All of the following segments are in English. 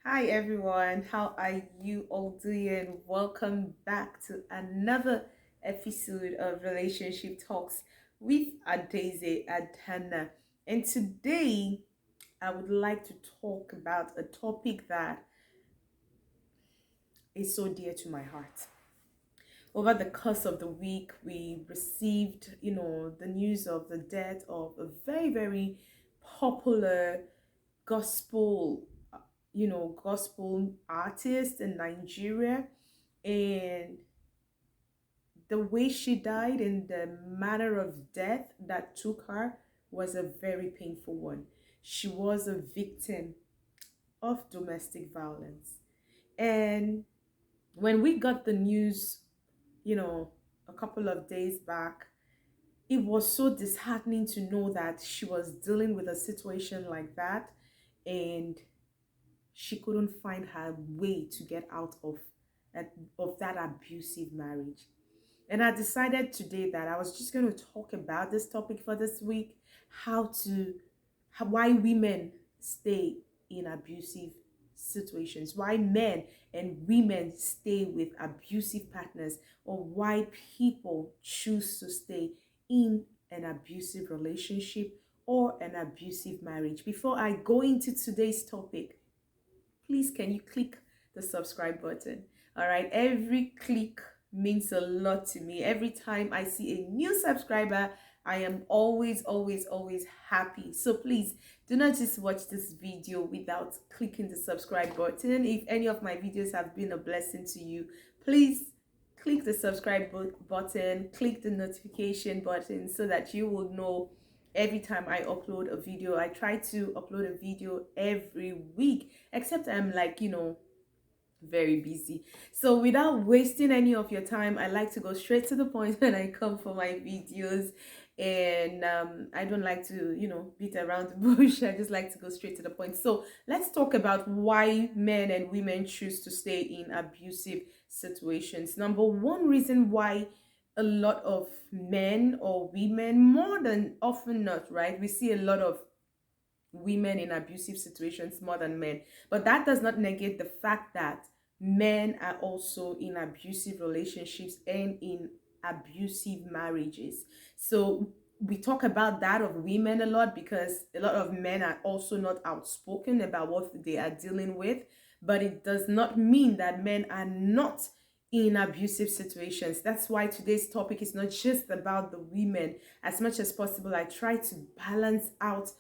Hi everyone, how are you all doing? Welcome back to another episode of Relationship Talks with Adeze Adhana. And today I would like to talk about a topic that is so dear to my heart. Over the course of the week, we received, the news of the death of a very, very popular gospel gospel artist in Nigeria, and the way she died and the manner of death that took her was a very painful one. She was a victim of domestic violence. And when we got the news, you know, a couple of days back, it was so disheartening to know that she was dealing with a situation like that, and she couldn't find her way to get out of that abusive marriage. And I decided today that I was just going to talk about this topic for this week, why women stay in abusive situations, why men and women stay with abusive partners, or why people choose to stay in an abusive relationship or an abusive marriage. Before I go into today's topic, please can you click the subscribe button? All right, every click means a lot to me. Every time I see a new subscriber, I am always happy. So please do not just watch this video without clicking the subscribe button. If any of my videos have been a blessing to you, please click the subscribe button, click the notification button so that you will know every time I upload a video. I try to upload a video every week, except I'm very busy. So without wasting any of your time, I like to go straight to the point when I come for my videos. And I don't like to, beat around the bush. I just like to go straight to the point. So let's talk about why men and women choose to stay in abusive situations. Number one reason why a lot of men or women, more than often not, right? We see a lot of women in abusive situations more than men. But that does not negate the fact that men are also in abusive relationships and in abusive marriages. So we talk about that of women a lot because a lot of men are also not outspoken about what they are dealing with. But it does not mean that men are not in abusive situations. That's why today's topic is not just about the women. As much as possible, I try to balance out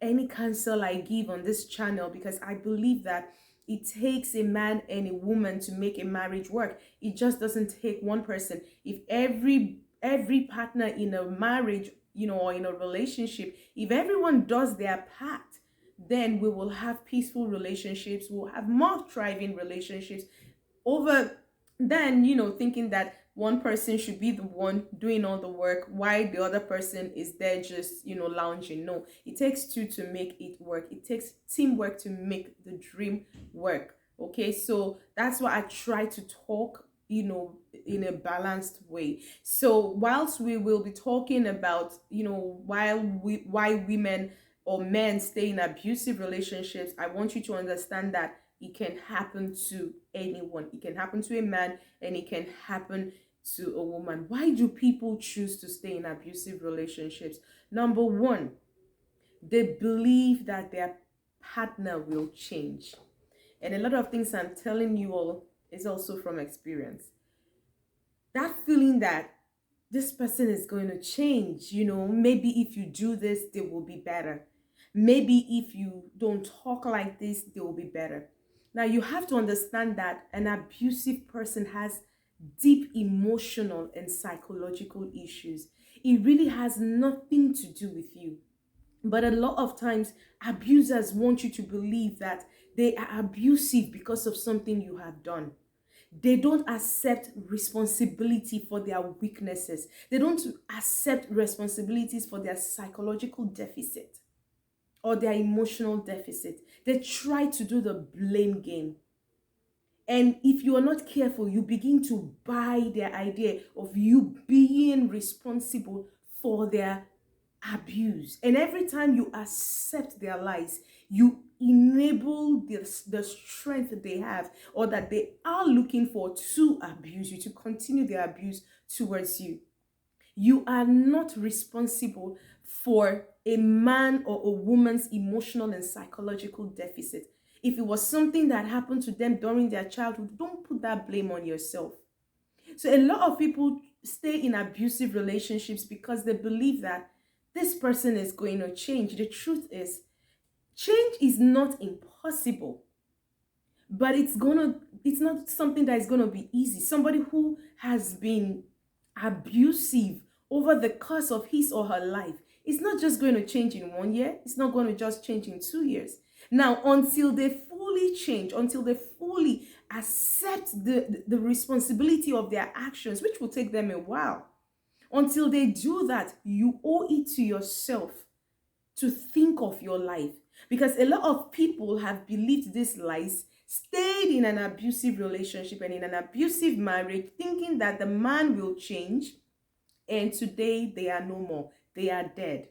any counsel I give on this channel because I believe that it takes a man and a woman to make a marriage work. It just doesn't take one person. If every partner in a marriage, or in a relationship, if everyone does their part, then we will have peaceful relationships, we'll have more thriving relationships over than thinking that one person should be the one doing all the work while the other person is there just lounging. No, it takes two to make it work. It takes teamwork to make the dream work. Okay, so that's why I try to talk in a balanced way. So whilst we will be talking about why women or men stay in abusive relationships, I want you to understand that it can happen to anyone. It can happen to a man and it can happen to a woman. Why do people choose to stay in abusive relationships? Number one, they believe that their partner will change. And a lot of things I'm telling you all is also from experience. That feeling that this person is going to change, maybe if you do this, they will be better. Maybe if you don't talk like this, they will be better. Now, you have to understand that an abusive person has deep emotional and psychological issues. It really has nothing to do with you. But a lot of times, abusers want you to believe that they are abusive because of something you have done. They don't accept responsibility for their weaknesses. They don't accept responsibilities for their psychological deficit or their emotional deficit. They try to do the blame game. And if you are not careful, you begin to buy their idea of you being responsible for their abuse. And every time you accept their lies, You enable the strength they have or that they are looking for to abuse you, to continue their abuse towards you. You are not responsible for a man or a woman's emotional and psychological deficit. If it was something that happened to them during their childhood, don't put that blame on yourself. So a lot of people stay in abusive relationships because they believe that this person is going to change. The truth is, change is not impossible, but it's not something that is gonna be easy. Somebody who has been abusive over the course of his or her life, it's not just going to change in 1 year, it's not going to just change in 2 years. Now, until they fully change, until they fully accept the responsibility of their actions, which will take them a while, until they do that, you owe it to yourself to think of your life. Because a lot of people have believed these lies, stayed in an abusive relationship and in an abusive marriage, thinking that the man will change, and today they are no more. They are dead.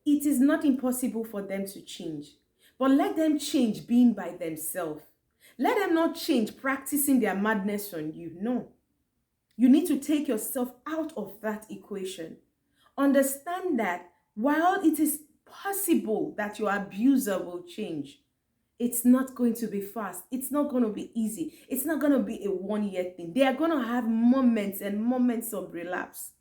It is not impossible for them to change, but let them change being by themselves. Let them not change practicing their madness on you. No. You need to take yourself out of that equation. Understand that while it is possible that your abuser will change, it's not going to be fast. It's not going to be easy. It's not going to be a 1 year thing. They are going to have moments and moments of relapse.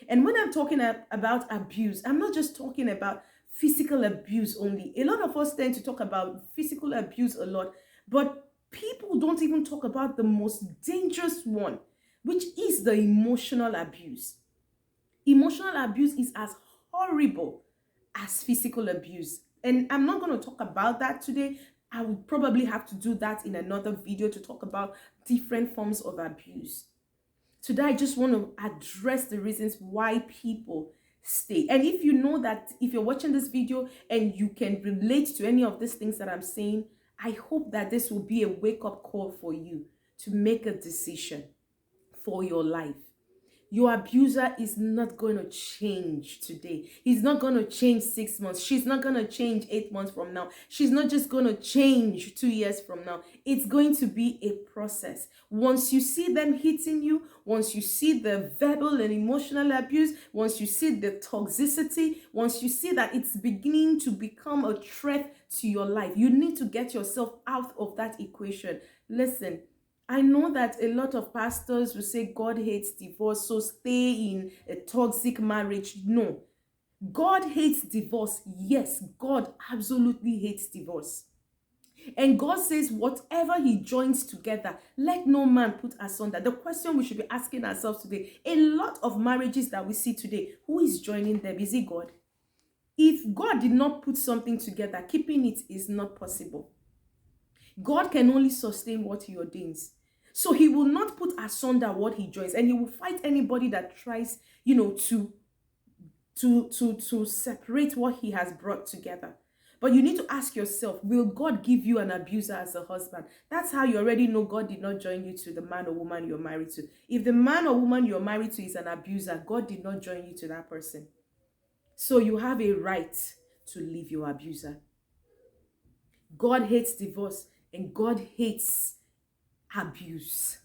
And when I'm talking about abuse, I'm not just talking about physical abuse only. A lot of us tend to talk about physical abuse a lot, but people don't even talk about the most dangerous one, which is the emotional abuse. Emotional abuse is as horrible as physical abuse. And I'm not going to talk about that today. I would probably have to do that in another video to talk about different forms of abuse. Today, I just want to address the reasons why people stay. And if you know that, if you're watching this video and you can relate to any of these things that I'm saying, I hope that this will be a wake-up call for you to make a decision for your life. Your abuser is not going to change today. He's not going to change 6 months. She's not going to change 8 months from now. She's not just going to change 2 years from now. It's going to be a process. Once you see them hitting you, once you see the verbal and emotional abuse, once you see the toxicity, once you see that it's beginning to become a threat to your life, you need to get yourself out of that equation. Listen, I know that a lot of pastors will say God hates divorce, so stay in a toxic marriage. No. God hates divorce. Yes, God absolutely hates divorce. And God says whatever he joins together, let no man put asunder. The question we should be asking ourselves today, a lot of marriages that we see today, who is joining them? Is it God? If God did not put something together, keeping it is not possible. God can only sustain what he ordains. So he will not put asunder what he joins, and he will fight anybody that tries, to separate what he has brought together. But you need to ask yourself, will God give you an abuser as a husband? That's how you already know God did not join you to the man or woman you're married to. If the man or woman you're married to is an abuser, God did not join you to that person. So you have a right to leave your abuser. God hates divorce and God hates abuse.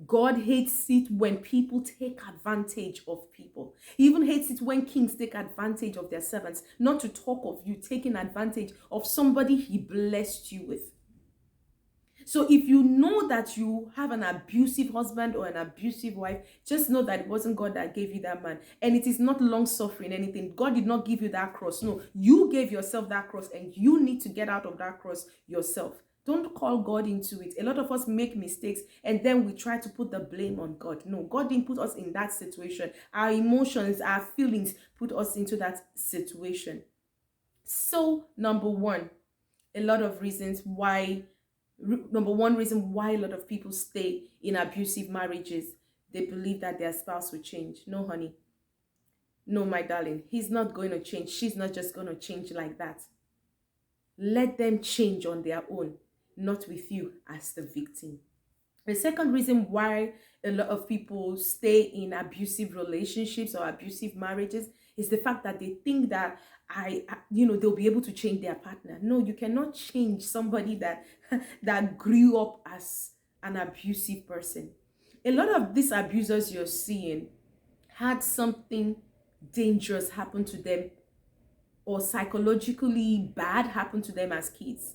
God hates it when people take advantage of people. He even hates it when kings take advantage of their servants, not to talk of you taking advantage of somebody he blessed you with. So if you know that you have an abusive husband or an abusive wife, just know that it wasn't God that gave you that man. And it is not long-suffering anything. God did not give you that cross. No, you gave yourself that cross and you need to get out of that cross yourself. Don't call God into it. A lot of us make mistakes and then we try to put the blame on God. No, God didn't put us in that situation. Our emotions, our feelings put us into that situation. So, number one reason why a lot of people stay in abusive marriages, they believe that their spouse will change. No, honey. No, my darling. He's not going to change. She's not just going to change like that. Let them change on their own, not with you as the victim. The second reason why a lot of people stay in abusive relationships or abusive marriages It's the fact that they think that they'll be able to change their partner. No, you cannot change somebody that that grew up as an abusive person. A lot of these abusers you're seeing had something dangerous happen to them or psychologically bad happen to them as kids.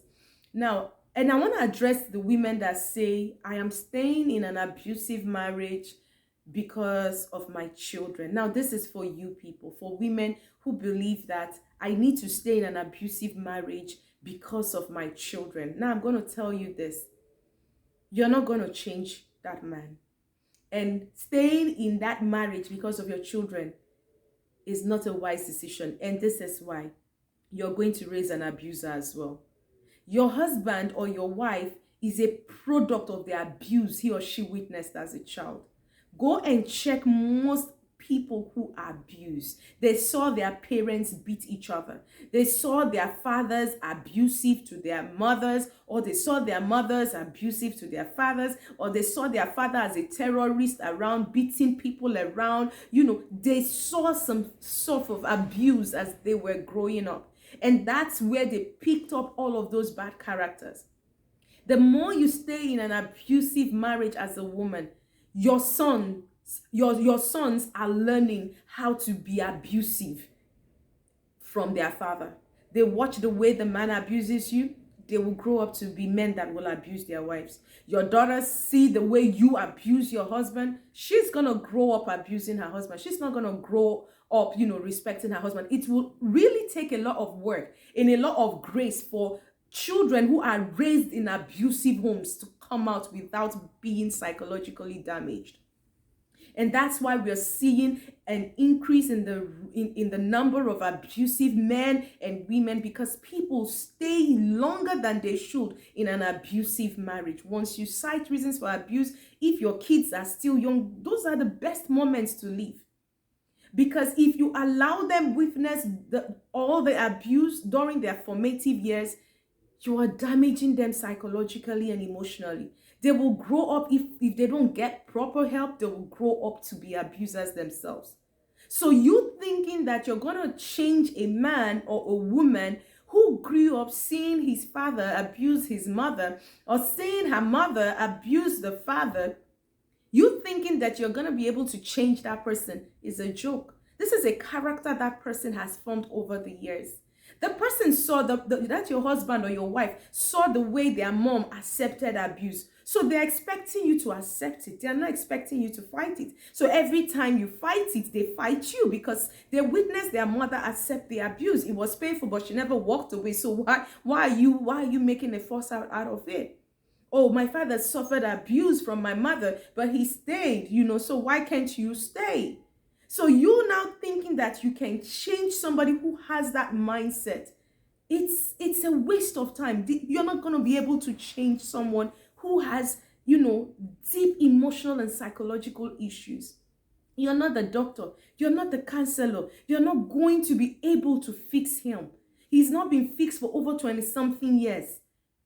Now, and I want to address the women that say, I am staying in an abusive marriage because of my children. Now, this is for you people, for women who believe that I need to stay in an abusive marriage because of my children. Now, I'm going to tell you this. You're not going to change that man. And staying in that marriage because of your children is not a wise decision. And this is why you're going to raise an abuser as well. Your husband or your wife is a product of the abuse he or she witnessed as a child. Go and check most people who are abused. They saw their parents beat each other. They saw their fathers abusive to their mothers, or they saw their mothers abusive to their fathers, or they saw their father as a terrorist around, beating people around. They saw some sort of abuse as they were growing up. And that's where they picked up all of those bad characters. The more you stay in an abusive marriage as a woman, your sons are learning how to be abusive from their father. They watch the way the man abuses you. They will grow up to be men that will abuse their wives. Your daughters see the way you abuse your husband. She's going to grow up abusing her husband. She's not going to grow up, respecting her husband. It will really take a lot of work and a lot of grace for children who are raised in abusive homes to come out without being psychologically damaged. And that's why we're seeing an increase in the number of abusive men and women, because people stay longer than they should in an abusive marriage. Once you cite reasons for abuse, if your kids are still young, those are the best moments to leave. Because if you allow them witness all the abuse during their formative years, you are damaging them psychologically and emotionally. They will grow up, if they don't get proper help, they will grow up to be abusers themselves. So you thinking that you're going to change a man or a woman who grew up seeing his father abuse his mother, or seeing her mother abuse the father, you thinking that you're going to be able to change that person is a joke. This is a character that person has formed over the years. The person saw that your husband or your wife saw the way their mom accepted abuse. So they're expecting you to accept it. They're not expecting you to fight it. So every time you fight it, they fight you because they witnessed their mother accept the abuse. It was painful, but she never walked away. So why are you making a fuss out of it? Oh, my father suffered abuse from my mother, but he stayed, so why can't you stay? So you now thinking that you can change somebody who has that mindset. It's a waste of time. You're not going to be able to change someone who has, deep emotional and psychological issues. You're not the doctor. You're not the counselor. You're not going to be able to fix him. He's not been fixed for over 20-something years.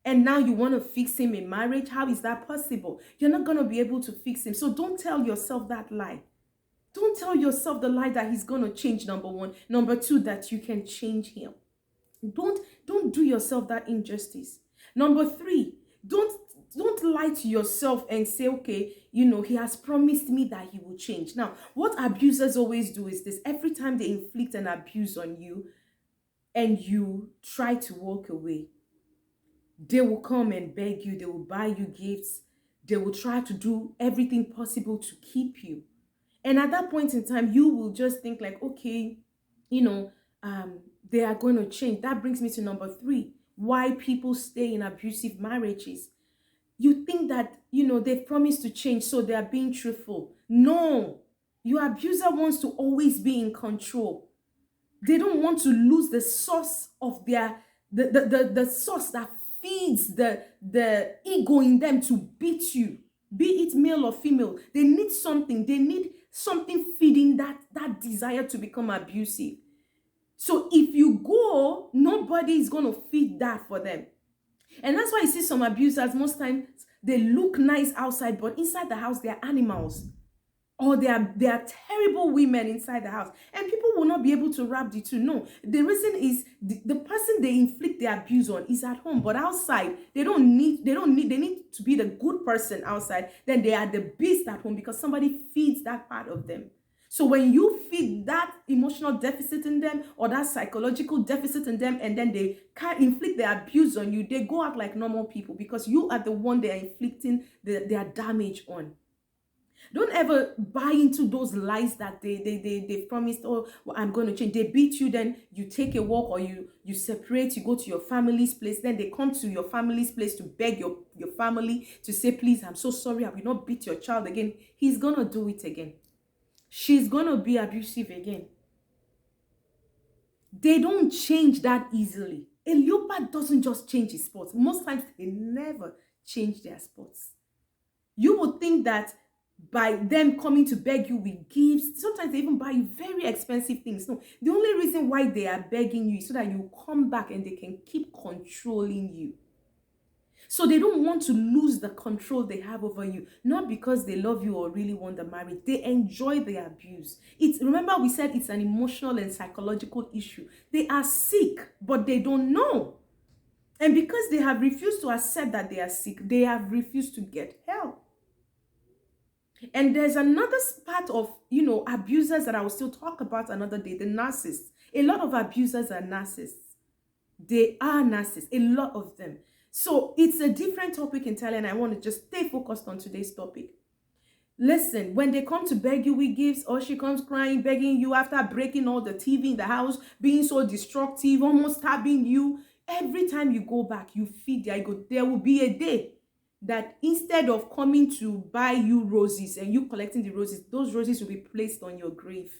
And now you want to fix him in marriage? How is that possible? You're not going to be able to fix him. So don't tell yourself that lie. Don't tell yourself the lie that he's going to change, number one. Number two, that you can change him. Don't do yourself that injustice. Number three, don't lie to yourself and say, okay, he has promised me that he will change. Now, what abusers always do is this. Every time they inflict an abuse on you and you try to walk away, they will come and beg you. They will buy you gifts. They will try to do everything possible to keep you. And at that point in time, you will just think like, okay, they are going to change. That brings me to number three, why people stay in abusive marriages. You think that, they've promised to change, so they are being truthful. No, your abuser wants to always be in control. They don't want to lose the source of the source that feeds the ego in them to beat you, be it male or female. They need something. They need something feeding that desire to become abusive. So if you go, nobody is going to feed that for them. And that's why you see some abusers, most times they look nice outside, but inside the house, they're animals. or they are terrible women inside the house, and people will not be able to wrap the two. No, the reason is the person they inflict the abuse on is at home, but outside they need to be the good person outside, then they are the beast at home because somebody feeds that part of them. So when you feed that emotional deficit in them or that psychological deficit in them, and then they can't inflict their abuse on you, they go out like normal people because you are the one they are inflicting their damage on. Don't ever buy into those lies that they promised. Oh, well, I'm going to change. They beat you, then you take a walk, or you separate, you go to your family's place. Then they come to your family's place to beg your family to say, please, I'm so sorry, I will not beat your child again. He's going to do it again. She's going to be abusive again. They don't change that easily. A leopard doesn't just change his spots. Most times, they never change their spots. You would think that by them coming to beg you with gifts, sometimes they even buy you very expensive things. No, the only reason why they are begging you is so that you come back and they can keep controlling you. So they don't want to lose the control they have over you, not because they love you or really want the marriage. They enjoy the abuse. Remember we said it's an emotional and psychological issue. They are sick, but they don't know. And because they have refused to accept that they are sick, they have refused to get help. And there's another part of, abusers that I will still talk about another day, the narcissists. A lot of abusers are narcissists. They are narcissists, a lot of them. So it's a different topic entirely, and I want to just stay focused on today's topic. Listen, when they come to beg you with gifts, or she comes crying, begging you after breaking all the TV in the house, being so destructive, almost stabbing you, every time you go back, you feed there, there will be a day that instead of coming to buy you roses and you collecting the roses, those roses will be placed on your grave.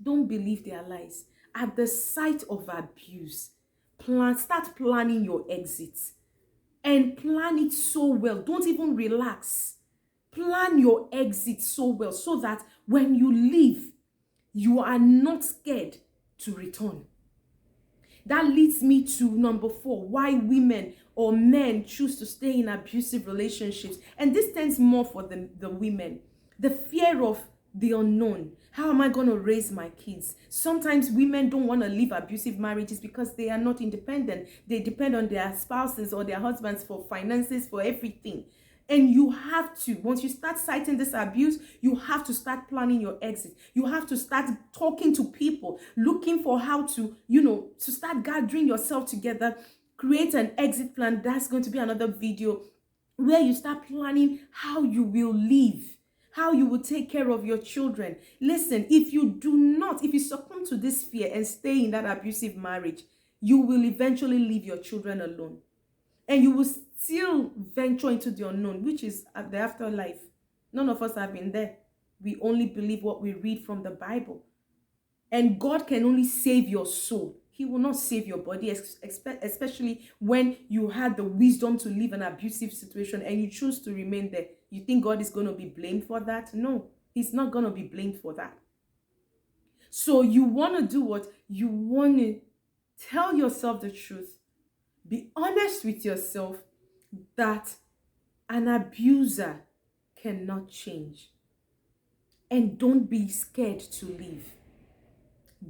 Don't believe their lies. At the sight of abuse, start planning your exit. And plan it so well. Don't even relax. Plan your exit so well so that when you leave, you are not scared to return. That leads me to number 4, why women or men choose to stay in abusive relationships. And this tends more for the women. The fear of the unknown. How am I going to raise my kids? Sometimes women don't want to leave abusive marriages because they are not independent. They depend on their spouses or their husbands for finances, for everything. And you have to, once you start citing this abuse, you have to start planning your exit. You have to start talking to people, looking for how to, to start gathering yourself together, create an exit plan. That's going to be another video where you start planning how you will live, how you will take care of your children. Listen, if you succumb to this fear and stay in that abusive marriage, you will eventually leave your children alone. And you will still venture into the unknown, which is the afterlife. None of us have been there. We only believe what we read from the Bible. And God can only save your soul. He will not save your body, especially when you had the wisdom to leave an abusive situation and you choose to remain there. You think God is going to be blamed for that? No, he's not going to be blamed for that. So you want to do what? You want to tell yourself the truth. Be honest with yourself that an abuser cannot change. And don't be scared to leave.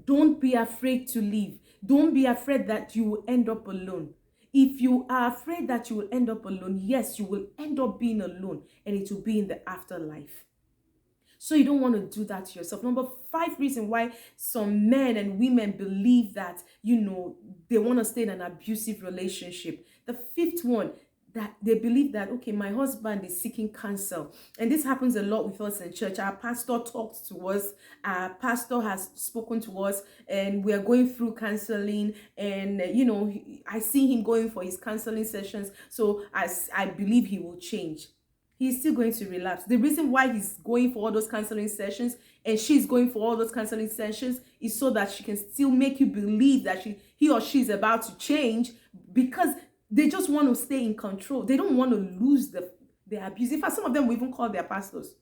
Don't be afraid to leave. Don't be afraid that you will end up alone. If you are afraid that you will end up alone, yes, you will end up being alone, and it will be in the afterlife. So you don't want to do that to yourself. Number 5 reason why some men and women believe that, they want to stay in an abusive relationship. The 5th one, that they believe that, okay, my husband is seeking counsel. And this happens a lot with us in church. Our pastor talks to us. Our pastor has spoken to us, and we are going through counseling. And, I see him going for his counseling sessions. So I believe he will change. He's still going to relapse. The reason why he's going for all those counseling sessions and she's going for all those counseling sessions is so that she can still make you believe that he or she is about to change, because they just want to stay in control. They don't want to lose the abuse. In fact, some of them will even call their pastors.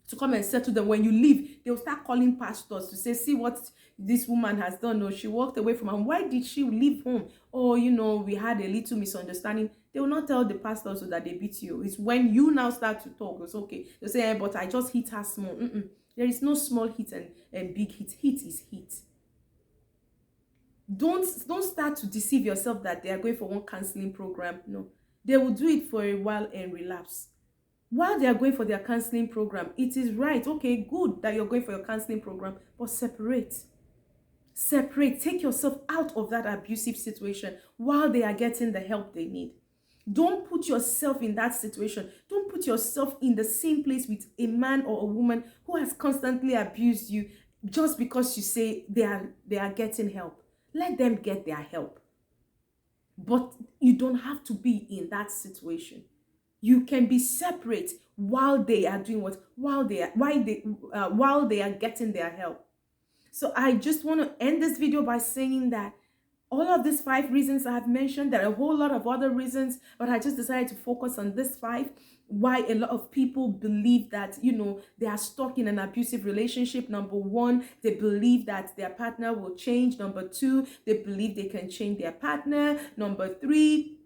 to come and settle them. When you leave, they'll start calling pastors to say, see what this woman has done. No, she walked away from home. Why did she leave home? Oh, we had a little misunderstanding. They will not tell the pastor so that they beat you. It's when you now start to talk. It's okay. They say, but I just hit her small. There is no small hit and big hit. Hit is hit. Don't start to deceive yourself that they are going for one counseling program. No, they will do it for a while and relapse. While they are going for their counseling program, it is right, okay, good that you're going for your counseling program, but separate. Take yourself out of that abusive situation while they are getting the help they need. Don't put yourself in that situation. Don't put yourself in the same place with a man or a woman who has constantly abused you just because you say they are getting help. Let them get their help. But you don't have to be in that situation. You can be separate while they are doing what? While they are getting their help. So I just want to end this video by saying that all of these 5 reasons I have mentioned, there are a whole lot of other reasons, but I just decided to focus on this 5. Why a lot of people believe that, they are stuck in an abusive relationship. Number 1, they believe that their partner will change. Number 2, they believe they can change their partner. Number 3,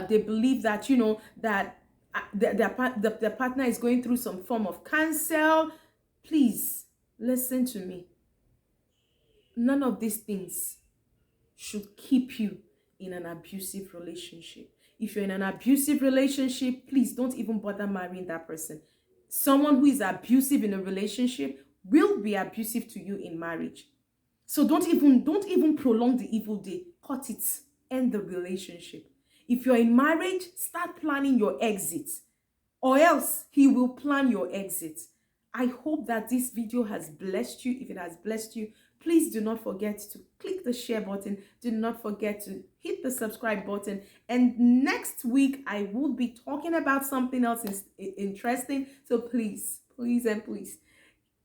they believe that, that their partner is going through some form of cancer. Please, listen to me. None of these things should keep you in an abusive relationship. If you're in an abusive relationship, please don't even bother marrying that person. Someone who is abusive in a relationship will be abusive to you in marriage. So don't even prolong the evil day. Cut it. End the relationship. If you're in marriage, start planning your exit, or else he will plan your exit. I hope that this video has blessed you. If it has blessed you, please do not forget to click the share button. Do not forget to hit the subscribe button. And next week, I will be talking about something else interesting. So please, please, and please,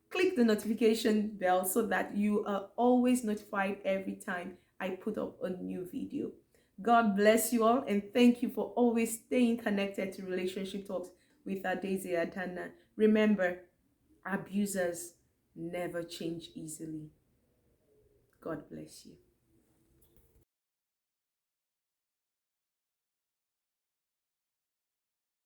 click the notification bell so that you are always notified every time I put up a new video. God bless you all, and thank you for always staying connected to Relationship Talks with Daisy Adana. Remember, abusers never change easily. God bless you.